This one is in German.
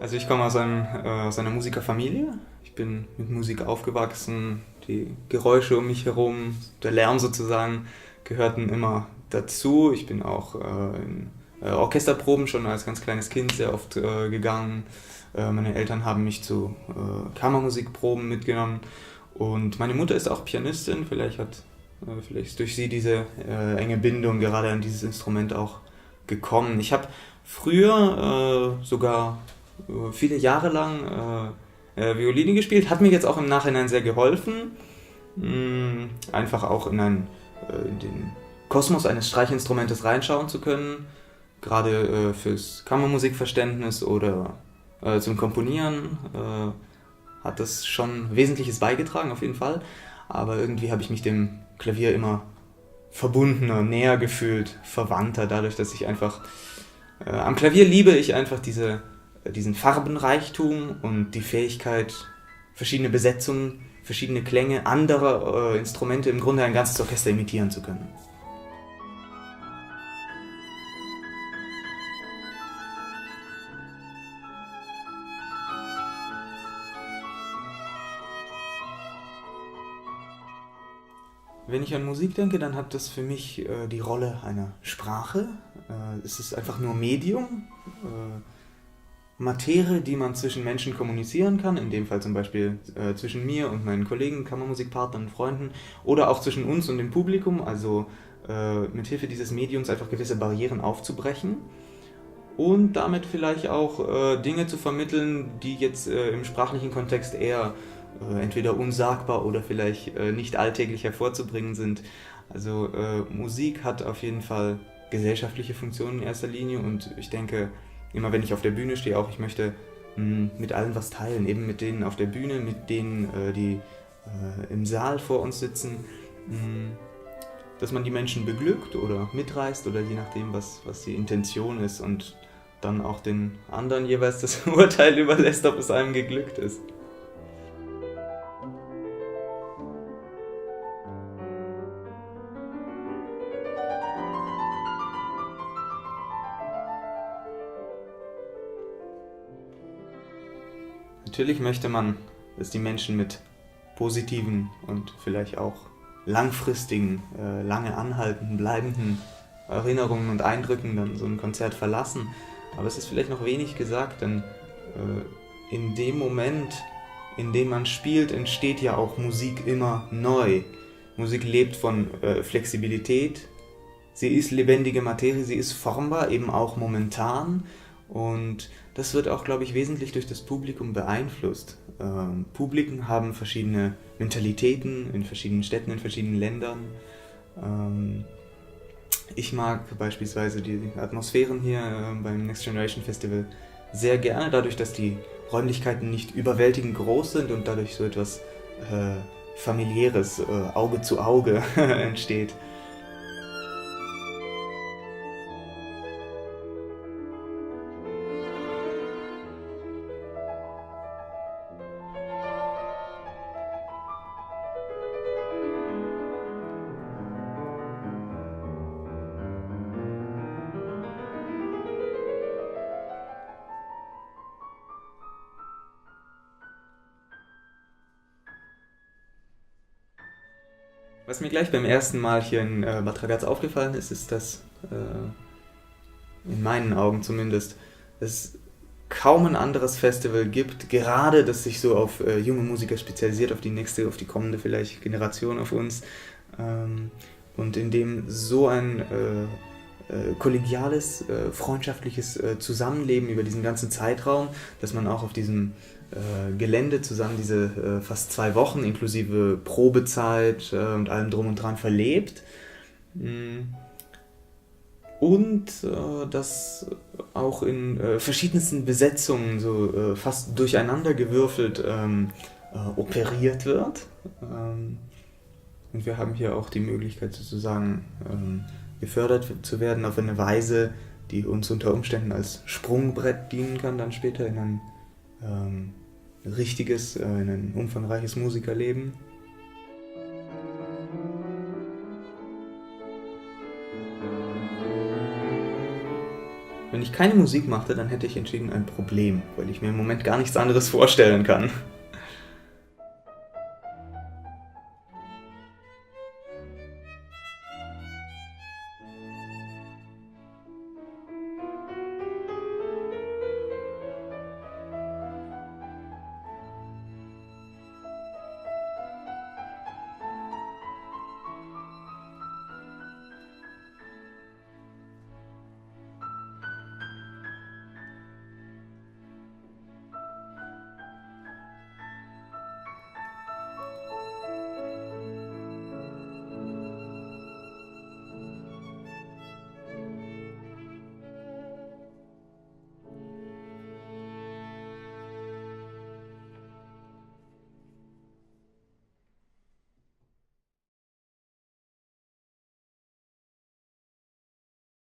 Also ich komme aus einer Musikerfamilie. Ich bin mit Musik aufgewachsen. Die Geräusche um mich herum, der Lärm sozusagen, gehörten immer dazu. Ich bin auch in Orchesterproben schon als ganz kleines Kind sehr oft gegangen. Meine Eltern haben mich zu Kammermusikproben mitgenommen. Und meine Mutter ist auch Pianistin. Vielleicht ist durch sie diese enge Bindung gerade an dieses Instrument auch gekommen. Ich habe früher sogar viele Jahre lang Violine gespielt, hat mir jetzt auch im Nachhinein sehr geholfen, einfach auch in den Kosmos eines Streichinstrumentes reinschauen zu können, gerade fürs Kammermusikverständnis oder zum Komponieren hat das schon Wesentliches beigetragen, auf jeden Fall, aber irgendwie habe ich mich dem Klavier immer verbundener, näher gefühlt, verwandter, dadurch, dass ich einfach am Klavier liebe ich einfach diesen Farbenreichtum und die Fähigkeit, verschiedene Besetzungen, verschiedene Klänge anderer Instrumente im Grunde ein ganzes Orchester imitieren zu können. Wenn ich an Musik denke, dann hat das für mich die Rolle einer Sprache. Es ist einfach nur Medium, Materie, die man zwischen Menschen kommunizieren kann, in dem Fall zum Beispiel zwischen mir und meinen Kollegen, Kammermusikpartnern und Freunden, oder auch zwischen uns und dem Publikum, also mit Hilfe dieses Mediums einfach gewisse Barrieren aufzubrechen und damit vielleicht auch Dinge zu vermitteln, die jetzt im sprachlichen Kontext eher entweder unsagbar oder vielleicht nicht alltäglich hervorzubringen sind. Also Musik hat auf jeden Fall gesellschaftliche Funktionen in erster Linie und ich denke, immer wenn ich auf der Bühne stehe, auch ich möchte mit allen was teilen, eben mit denen auf der Bühne, mit denen, die im Saal vor uns sitzen, dass man die Menschen beglückt oder mitreißt oder je nachdem, was die Intention ist und dann auch den anderen jeweils das Urteil überlässt, ob es einem geglückt ist. Natürlich möchte man, dass die Menschen mit positiven und vielleicht auch langfristigen, lange anhaltenden, bleibenden Erinnerungen und Eindrücken dann so ein Konzert verlassen. Aber es ist vielleicht noch wenig gesagt, denn in dem Moment, in dem man spielt, entsteht ja auch Musik immer neu. Musik lebt von Flexibilität, sie ist lebendige Materie, sie ist formbar, eben auch momentan. Und das wird auch, glaube ich, wesentlich durch das Publikum beeinflusst. Publiken haben verschiedene Mentalitäten in verschiedenen Städten, in verschiedenen Ländern. Ich mag beispielsweise die Atmosphären hier beim Next Generation Festival sehr gerne, dadurch, dass die Räumlichkeiten nicht überwältigend groß sind und dadurch so etwas familiäres, Auge zu Auge entsteht. Was mir gleich beim ersten Mal hier in Bad Ragaz aufgefallen ist, ist, dass in meinen Augen zumindest es kaum ein anderes Festival gibt, gerade das sich so auf junge Musiker spezialisiert, auf die kommende vielleicht Generation auf uns, und in dem so ein kollegiales, freundschaftliches Zusammenleben über diesen ganzen Zeitraum, dass man auch auf diesem Gelände zusammen diese fast 2 Wochen inklusive Probezeit und allem drum und dran verlebt. Und das auch in verschiedensten Besetzungen so fast durcheinandergewürfelt operiert wird. Und wir haben hier auch die Möglichkeit sozusagen gefördert zu werden auf eine Weise, die uns unter Umständen als Sprungbrett dienen kann, dann später in ein in ein umfangreiches Musikerleben. Wenn ich keine Musik machte, dann hätte ich entschieden ein Problem, weil ich mir im Moment gar nichts anderes vorstellen kann.